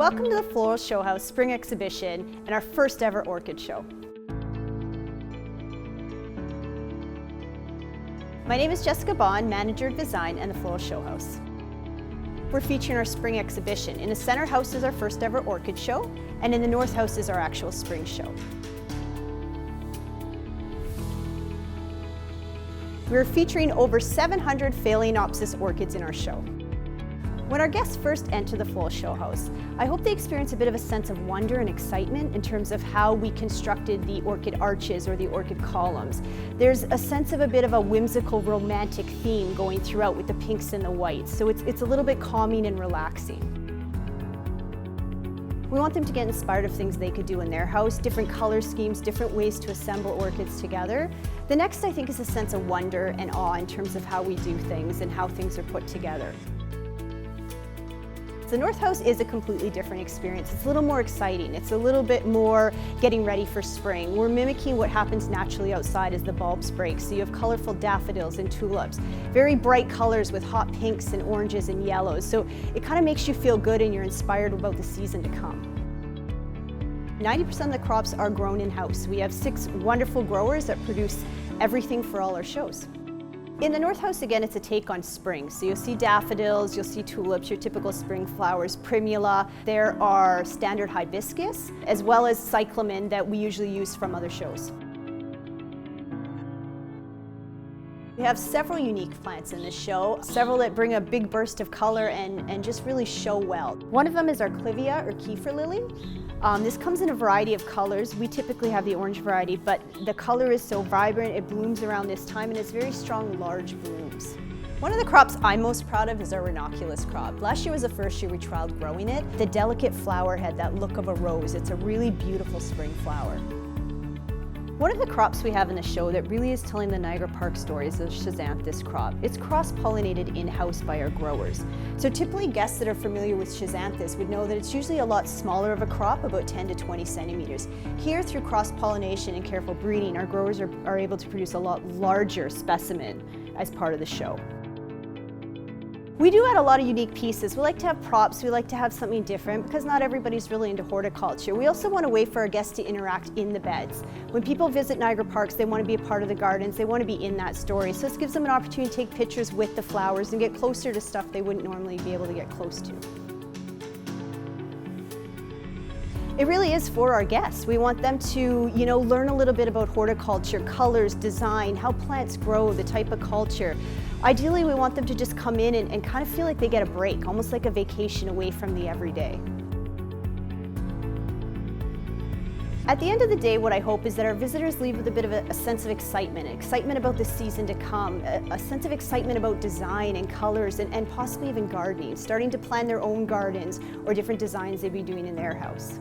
Welcome to the Floral Show House Spring Exhibition and our first ever orchid show. My name is Jessica Bond, Manager of Design and the Floral Show House. We're featuring our spring exhibition. In the center house is our first ever orchid show, and in the north house is our actual spring show. We're featuring over 700 Phalaenopsis orchids in our show. When our guests first enter the Floral Show House, I hope they experience a bit of a sense of wonder and excitement in terms of how we constructed the orchid arches or the orchid columns. There's a sense of a bit of a whimsical, romantic theme going throughout with the pinks and the whites, so it's a little bit calming and relaxing. We want them to get inspired of things they could do in their house, different color schemes, different ways to assemble orchids together. The next, I think, is a sense of wonder and awe in terms of how we do things and how things are put together. The North House is a completely different experience. It's a little more exciting. It's a little bit more getting ready for spring. We're mimicking what happens naturally outside as the bulbs break. So you have colorful daffodils and tulips, very bright colors with hot pinks and oranges and yellows. So it kind of makes you feel good and you're inspired about the season to come. 90% of the crops are grown in-house. We have 6 wonderful growers that produce everything for all our shows. In the North House, again, it's a take on spring. So you'll see daffodils, you'll see tulips, your typical spring flowers, primula. There are standard hibiscus, as well as cyclamen that we usually use from other shows. We have several unique plants in this show, several that bring a big burst of color and just really show well. One of them is our clivia, or kefir lily. This comes in a variety of colors. We typically have the orange variety, but the color is so vibrant, it blooms around this time, and it's very strong, large blooms. One of the crops I'm most proud of is our ranunculus crop. Last year was the first year we trialed growing it. The delicate flower had that look of a rose. It's a really beautiful spring flower. One of the crops we have in the show that really is telling the Niagara Parks story is the schizanthus crop. It's cross-pollinated in-house by our growers. So typically guests that are familiar with schizanthus would know that it's usually a lot smaller of a crop, about 10 to 20 centimeters. Here, through cross-pollination and careful breeding, our growers are able to produce a lot larger specimen as part of the show. We do add a lot of unique pieces. We like to have props, we like to have something different because not everybody's really into horticulture. We also want a way for our guests to interact in the beds. When people visit Niagara Parks, they want to be a part of the gardens, they want to be in that story. So this gives them an opportunity to take pictures with the flowers and get closer to stuff they wouldn't normally be able to get close to. It really is for our guests. We want them to, learn a little bit about horticulture, colors, design, how plants grow, the type of culture. Ideally, we want them to just come in and kind of feel like they get a break, almost like a vacation away from the everyday. At the end of the day, what I hope is that our visitors leave with a bit of a sense of excitement about the season to come, a sense of excitement about design and colors and possibly even gardening, starting to plan their own gardens or different designs they'd be doing in their house.